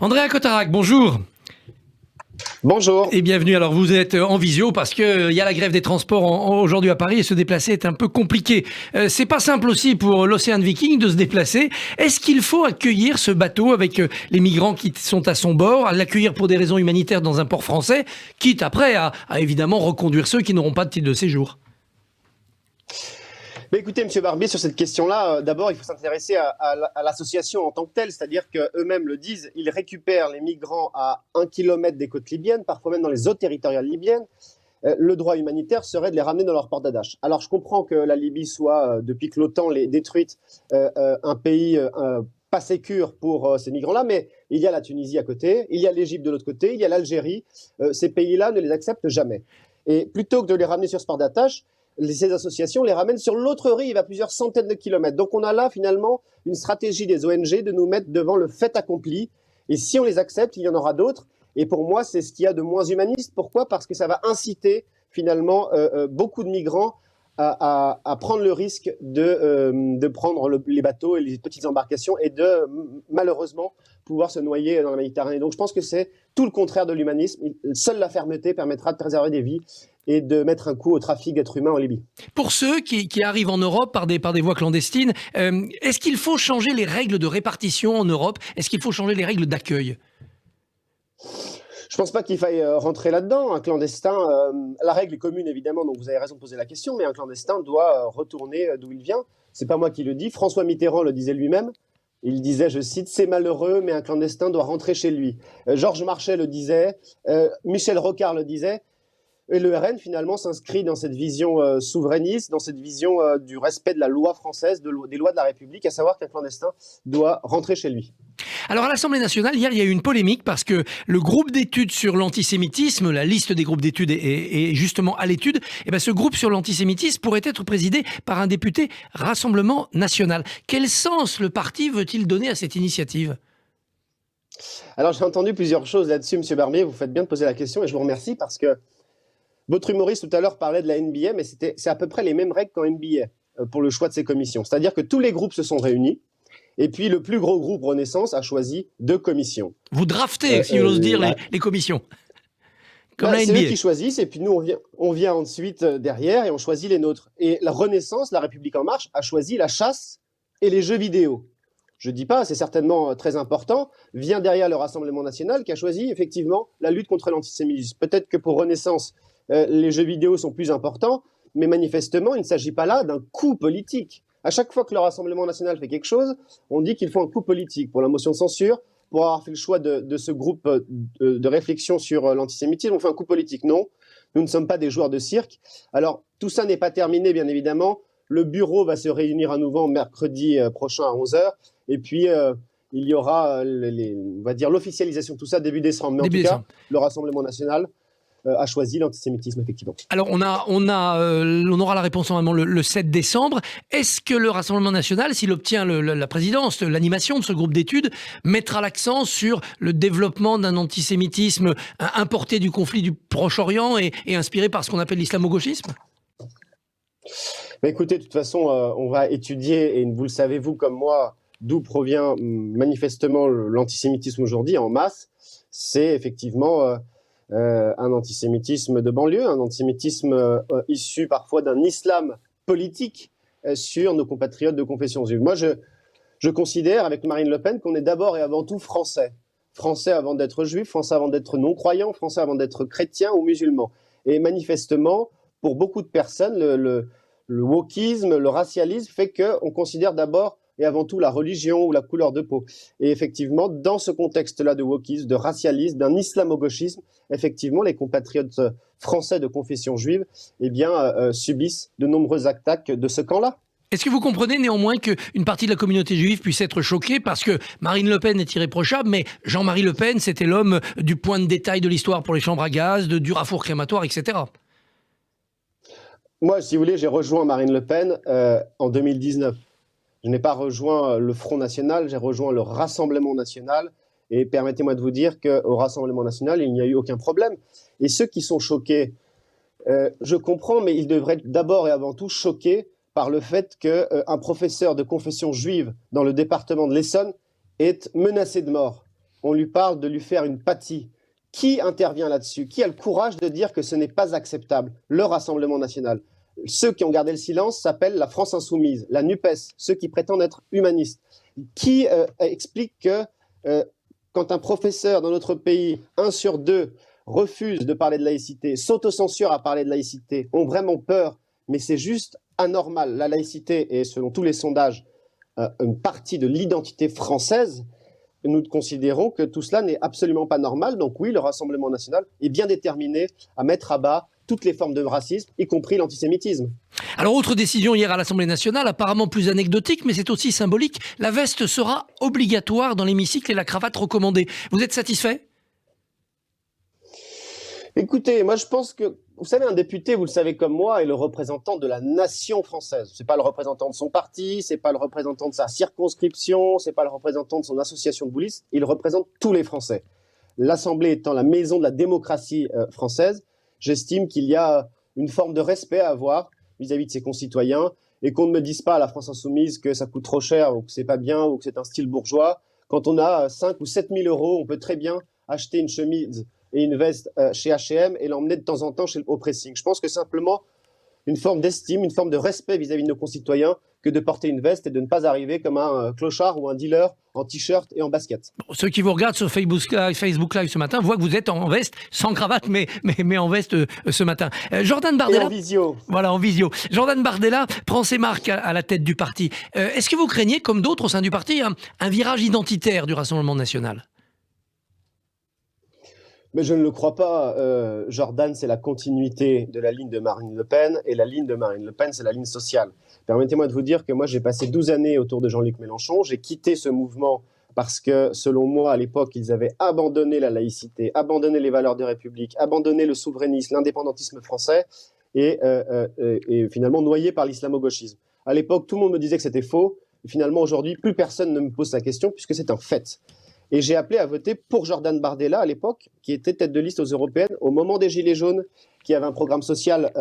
Andrea Cotarac, bonjour. Bonjour. Et bienvenue. Alors vous êtes en visio parce qu'il y a la grève des transports aujourd'hui à Paris et se déplacer est un peu compliqué. C'est pas simple aussi pour l'Ocean Viking de se déplacer. Est-ce qu'il faut accueillir ce bateau avec les migrants qui sont à son bord, à l'accueillir pour des raisons humanitaires dans un port français, quitte après à évidemment reconduire ceux qui n'auront pas de titre de séjour? Mais écoutez, Monsieur Barbier, sur cette question-là, d'abord, il faut s'intéresser à l'association en tant que telle, c'est-à-dire qu'eux-mêmes le disent, ils récupèrent les migrants à 1 kilomètre des côtes libyennes, parfois même dans les eaux territoriales libyennes. Le droit humanitaire serait de les ramener dans leur port d'attache. Alors, je comprends que la Libye soit, depuis que l'OTAN l'ait détruite, un pays pas sécure pour ces migrants-là, mais il y a la Tunisie à côté, il y a l'Égypte de l'autre côté, il y a l'Algérie. Ces pays-là ne les acceptent jamais. Et plutôt que de les ramener sur ce port d'attache, ces associations les ramènent sur l'autre rive à plusieurs centaines de kilomètres. Donc on a là finalement une stratégie des ONG de nous mettre devant le fait accompli. Et si on les accepte, il y en aura d'autres. Et pour moi, c'est ce qu'il y a de moins humaniste. Pourquoi ? Parce que ça va inciter finalement beaucoup de migrants à prendre le risque de prendre les bateaux et les petites embarcations et de malheureusement pouvoir se noyer dans la Méditerranée. Donc je pense que c'est tout le contraire de l'humanisme. Seule la fermeté permettra de préserver des vies et de mettre un coup au trafic d'êtres humains en Libye. Pour ceux qui arrivent en Europe par des voies clandestines, est-ce qu'il faut changer les règles de répartition en Europe? Est-ce qu'il faut changer les règles d'accueil? Je ne pense pas qu'il faille rentrer là-dedans. Un clandestin, la règle est commune évidemment, donc vous avez raison de poser la question, mais un clandestin doit retourner d'où il vient. C'est pas moi qui le dis, François Mitterrand le disait lui-même. Il disait, je cite, « C'est malheureux, mais un clandestin doit rentrer chez lui ». Georges Marchais le disait, Michel Rocard le disait. Et le RN, finalement, s'inscrit dans cette vision souverainiste, dans cette vision du respect de la loi française, des lois de la République, à savoir qu'un clandestin doit rentrer chez lui. Alors à l'Assemblée nationale, hier, il y a eu une polémique parce que le groupe d'études sur l'antisémitisme, la liste des groupes d'études est justement à l'étude, et bien ce groupe sur l'antisémitisme pourrait être présidé par un député Rassemblement national. Quel sens le parti veut-il donner à cette initiative ? Alors j'ai entendu plusieurs choses là-dessus, M. Barbier, vous faites bien de poser la question et je vous remercie parce que votre humoriste tout à l'heure parlait de la NBA, mais c'est à peu près les mêmes règles qu'en NBA pour le choix de ces commissions. C'est-à-dire que tous les groupes se sont réunis, et puis le plus gros groupe Renaissance a choisi 2 commissions. Vous draftez, si j'ose dire, les commissions. Comme la NBA. C'est eux qui choisissent, et puis nous, on vient ensuite derrière et on choisit les nôtres. Et la Renaissance, la République En Marche, a choisi la chasse et les jeux vidéo. Je ne dis pas, c'est certainement très important, vient derrière le Rassemblement national qui a choisi effectivement la lutte contre l'antisémitisme. Peut-être que pour Renaissance, les jeux vidéo sont plus importants, mais manifestement, il ne s'agit pas là d'un coup politique. À chaque fois que le Rassemblement national fait quelque chose, on dit qu'il faut un coup politique pour la motion de censure, pour avoir fait le choix de ce groupe de réflexion sur l'antisémitisme. On fait un coup politique. Non, nous ne sommes pas des joueurs de cirque. Alors, tout ça n'est pas terminé, bien évidemment. Le bureau va se réunir à nouveau mercredi prochain à 11h. Et puis, il y aura, on va dire, l'officialisation de tout ça début décembre. Mais en tout cas, le Rassemblement national a choisi l'antisémitisme, effectivement. Alors, on aura la réponse normalement le 7 décembre. Est-ce que le Rassemblement national, s'il obtient la présidence, l'animation de ce groupe d'études, mettra l'accent sur le développement d'un antisémitisme importé du conflit du Proche-Orient et inspiré par ce qu'on appelle l'islamo-gauchisme ? Mais écoutez, de toute façon, on va étudier, et vous le savez, vous comme moi, d'où provient manifestement l'antisémitisme aujourd'hui en masse. C'est effectivement un antisémitisme de banlieue, un antisémitisme issu parfois d'un islam politique sur nos compatriotes de confession juive. Moi, je considère, avec Marine Le Pen, qu'on est d'abord et avant tout français. Français avant d'être juif, français avant d'être non-croyant, français avant d'être chrétien ou musulman. Et manifestement, pour beaucoup de personnes, le wokisme, le racialisme fait qu'on considère d'abord et avant tout la religion ou la couleur de peau. Et effectivement, dans ce contexte-là de wokisme, de racialisme, d'un islamo-gauchisme, effectivement, les compatriotes français de confession juive subissent de nombreuses attaques de ce camp-là. Est-ce que vous comprenez néanmoins qu'une partie de la communauté juive puisse être choquée parce que Marine Le Pen est irréprochable, mais Jean-Marie Le Pen, c'était l'homme du point de détail de l'histoire pour les chambres à gaz, du rafour crématoire, etc. Moi, si vous voulez, j'ai rejoint Marine Le Pen en 2019. Je n'ai pas rejoint le Front National, j'ai rejoint le Rassemblement National. Et permettez-moi de vous dire qu'au Rassemblement National, il n'y a eu aucun problème. Et ceux qui sont choqués, je comprends, mais ils devraient être d'abord et avant tout choqués par le fait qu'un professeur de confession juive dans le département de l'Essonne est menacé de mort. on lui parle de lui faire une pâtie. Qui intervient là-dessus? Qui a le courage de dire que ce n'est pas acceptable? Le Rassemblement national. Ceux qui ont gardé le silence s'appellent la France insoumise, la NUPES, ceux qui prétendent être humanistes. Qui explique que quand un professeur dans notre pays, 1 sur 2, refuse de parler de laïcité, s'autocensure à parler de laïcité, ont vraiment peur, mais c'est juste anormal. La laïcité est, selon tous les sondages, une partie de l'identité française. Nous considérons que tout cela n'est absolument pas normal. Donc oui, le Rassemblement national est bien déterminé à mettre à bas toutes les formes de racisme, y compris l'antisémitisme. Alors, autre décision hier à l'Assemblée nationale, apparemment plus anecdotique, mais c'est aussi symbolique. La veste sera obligatoire dans l'hémicycle et la cravate recommandée. Vous êtes satisfait ? Écoutez, moi je pense que, vous savez, un député, vous le savez comme moi, est le représentant de la nation française. C'est pas le représentant de son parti, c'est pas le représentant de sa circonscription, c'est pas le représentant de son association de boulistes, il représente tous les Français. L'Assemblée étant la maison de la démocratie française, j'estime qu'il y a une forme de respect à avoir vis-à-vis de ses concitoyens et qu'on ne me dise pas à la France insoumise que ça coûte trop cher ou que c'est pas bien ou que c'est un style bourgeois. Quand on a 5 ou 7 000 euros, on peut très bien acheter une chemise et une veste chez H&M et l'emmener de temps en temps au pressing. Je pense que c'est simplement une forme d'estime, une forme de respect vis-à-vis de nos concitoyens que de porter une veste et de ne pas arriver comme un clochard ou un dealer en t-shirt et en basket. Bon, ceux qui vous regardent sur Facebook Live ce matin voient que vous êtes en veste, sans cravate, mais en veste ce matin. Jordan Bardella. Et en visio. Voilà, en visio. Jordan Bardella prend ses marques à la tête du parti. Est-ce que vous craignez, comme d'autres au sein du parti, un virage identitaire du Rassemblement national ? Mais je ne le crois pas. Jordan, c'est la continuité de la ligne de Marine Le Pen, et la ligne de Marine Le Pen, c'est la ligne sociale. Permettez-moi de vous dire que moi, j'ai passé 12 années autour de Jean-Luc Mélenchon. J'ai quitté ce mouvement parce que, selon moi, à l'époque, ils avaient abandonné la laïcité, abandonné les valeurs de République, abandonné le souverainisme, l'indépendantisme français, et finalement noyé par l'islamo-gauchisme. À l'époque, tout le monde me disait que c'était faux. Et finalement, aujourd'hui, plus personne ne me pose la question puisque c'est un fait. Et j'ai appelé à voter pour Jordan Bardella à l'époque, qui était tête de liste aux européennes, au moment des Gilets jaunes, qui avait un programme social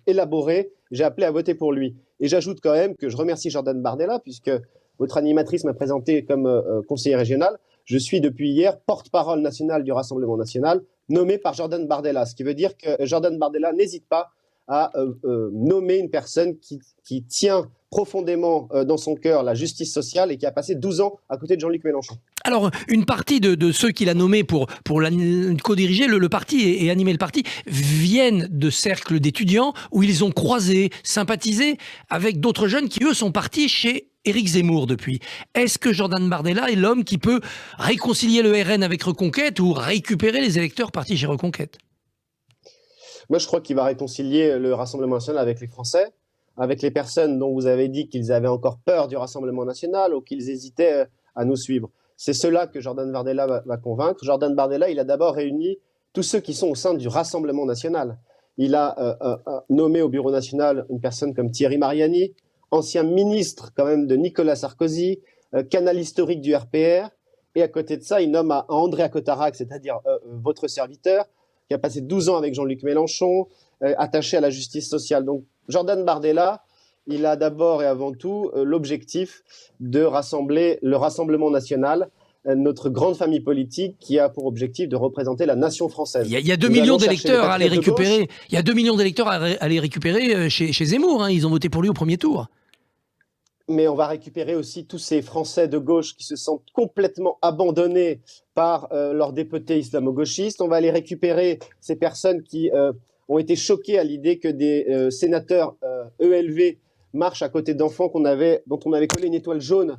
élaboré. J'ai appelé à voter pour lui. Et j'ajoute quand même que je remercie Jordan Bardella, puisque votre animatrice m'a présenté comme conseiller régional. Je suis depuis hier porte-parole nationale du Rassemblement national, nommé par Jordan Bardella. Ce qui veut dire que Jordan Bardella n'hésite pas à nommer une personne qui tient profondément dans son cœur la justice sociale et qui a passé 12 ans à côté de Jean-Luc Mélenchon. Alors, une partie de ceux qu'il a nommés pour co-diriger le parti et animer le parti viennent de cercles d'étudiants où ils ont croisé, sympathisé avec d'autres jeunes qui, eux, sont partis chez Éric Zemmour depuis. Est-ce que Jordan Bardella est l'homme qui peut réconcilier le RN avec Reconquête ou récupérer les électeurs partis chez Reconquête ? Moi, je crois qu'il va réconcilier le Rassemblement national avec les Français, avec les personnes dont vous avez dit qu'ils avaient encore peur du Rassemblement national ou qu'ils hésitaient à nous suivre. C'est cela que Jordan Bardella va convaincre. Jordan Bardella, il a d'abord réuni tous ceux qui sont au sein du Rassemblement national. Il a nommé au Bureau national une personne comme Thierry Mariani, ancien ministre quand même de Nicolas Sarkozy, canal historique du RPR. Et à côté de ça, il nomme à Andréa Cotarac, c'est-à-dire votre serviteur, qui a passé 12 ans avec Jean-Luc Mélenchon, attaché à la justice sociale. Donc Jordan Bardella, il a d'abord et avant tout l'objectif de rassembler le Rassemblement national, notre grande famille politique qui a pour objectif de représenter la nation française. Il y a 2 millions d'électeurs à aller récupérer. Il y a 2 millions d'électeurs à aller récupérer chez Zemmour. Hein. Ils ont voté pour lui au premier tour. Mais on va récupérer aussi tous ces Français de gauche qui se sentent complètement abandonnés par leurs députés islamo-gauchistes. On va aller récupérer ces personnes qui ont été choquées à l'idée que des sénateurs ELV marchent à côté d'enfants dont on avait collé une étoile jaune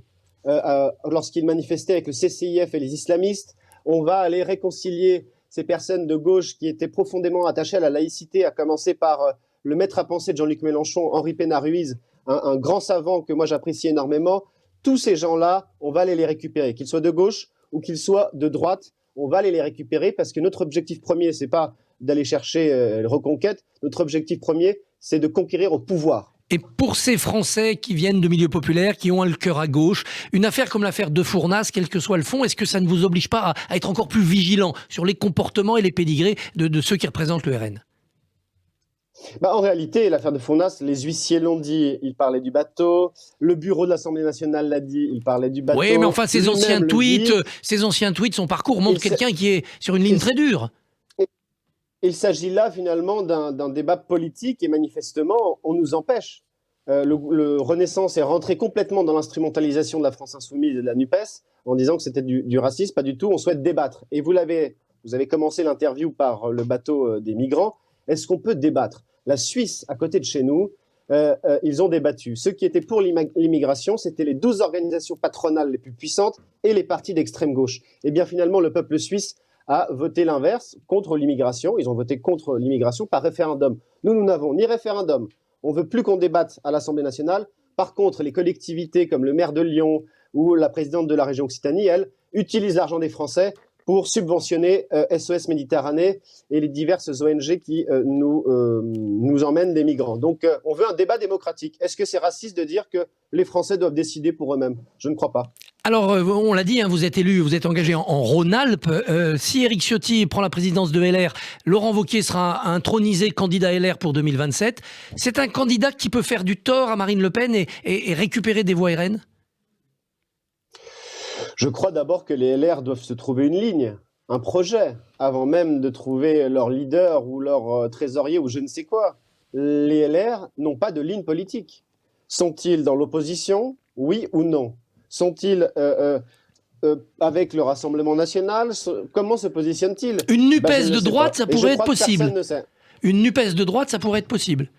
lorsqu'ils manifestaient avec le CCIF et les islamistes. On va aller réconcilier ces personnes de gauche qui étaient profondément attachées à la laïcité, à commencer par le maître à penser de Jean-Luc Mélenchon, Henri Pénard-Ruiz, un grand savant que moi j'apprécie énormément. Tous ces gens-là, on va aller les récupérer, qu'ils soient de gauche ou qu'ils soient de droite, on va aller les récupérer parce que notre objectif premier, c'est pas d'aller chercher Reconquête, notre objectif premier, c'est de conquérir au pouvoir. Et pour ces Français qui viennent de milieux populaires, qui ont le cœur à gauche, une affaire comme l'affaire de Fournas, quel que soit le fond, est-ce que ça ne vous oblige pas à être encore plus vigilant sur les comportements et les pédigrés de ceux qui représentent le RN ? En réalité, l'affaire de Furnas, les huissiers l'ont dit, ils parlaient du bateau. Le bureau de l'Assemblée nationale l'a dit, il parlait du bateau. Oui, mais enfin, ces anciens tweets, son parcours montre quelqu'un qui est sur une ligne très dure. Il s'agit là finalement d'un débat politique et manifestement, on nous empêche. Le Renaissance est rentré complètement dans l'instrumentalisation de la France insoumise et de la NUPES en disant que c'était du racisme, pas du tout, on souhaite débattre. Et vous avez commencé l'interview par le bateau des migrants. Est-ce qu'on peut débattre ? La Suisse, à côté de chez nous, ils ont débattu. Ceux qui étaient pour l'immigration, c'était les 12 organisations patronales les plus puissantes et les partis d'extrême gauche. Et bien finalement, le peuple suisse a voté l'inverse, contre l'immigration. Ils ont voté contre l'immigration par référendum. Nous n'avons ni référendum. On ne veut plus qu'on débatte à l'Assemblée nationale. Par contre, les collectivités comme le maire de Lyon ou la présidente de la région Occitanie, elles, utilisent l'argent des Français pour subventionner SOS Méditerranée et les diverses ONG qui nous emmènent des migrants. Donc, on veut un débat démocratique. Est-ce que c'est raciste de dire que les Français doivent décider pour eux-mêmes ? Je ne crois pas. Alors, on l'a dit, vous êtes élu, vous êtes engagé en Rhône-Alpes. Si Éric Ciotti prend la présidence de LR, Laurent Wauquiez sera intronisé candidat LR pour 2027. C'est un candidat qui peut faire du tort à Marine Le Pen et récupérer des voix RN ? Je crois d'abord que les LR doivent se trouver une ligne, un projet, avant même de trouver leur leader ou leur trésorier ou je ne sais quoi. Les LR n'ont pas de ligne politique. Sont-ils dans l'opposition ? Oui ou non ? Sont-ils avec le Rassemblement national ? Comment se positionnent-ils ? Une NUPES de droite, ça pourrait être possible. Une NUPES de droite, ça pourrait être possible.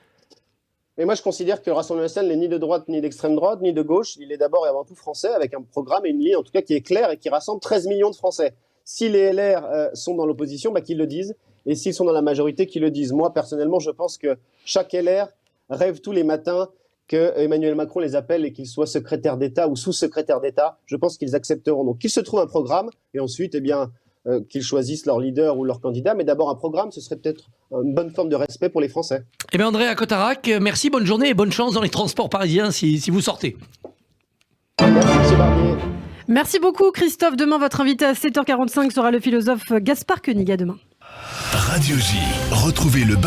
Mais moi, je considère que le Rassemblement national n'est ni de droite, ni d'extrême droite, ni de gauche. Il est d'abord et avant tout français, avec un programme et une ligne, en tout cas, qui est claire et qui rassemble 13 millions de Français. Si les LR sont dans l'opposition, qu'ils le disent. Et s'ils sont dans la majorité, qu'ils le disent. Moi, personnellement, je pense que chaque LR rêve tous les matins que Emmanuel Macron les appelle et qu'ils soient secrétaires d'État ou sous-secrétaires d'État. Je pense qu'ils accepteront. Donc, qu'ils se trouvent un programme et ensuite, qu'ils choisissent leur leader ou leur candidat. Mais d'abord, un programme, ce serait peut-être une bonne forme de respect pour les Français. Andrea Cotarac, merci, bonne journée et bonne chance dans les transports parisiens si vous sortez. Merci, M. Barnier. Merci beaucoup, Christophe. Demain, votre invité à 7h45 sera le philosophe Gaspard Koenig. À demain. Radio J. Retrouvez le bar.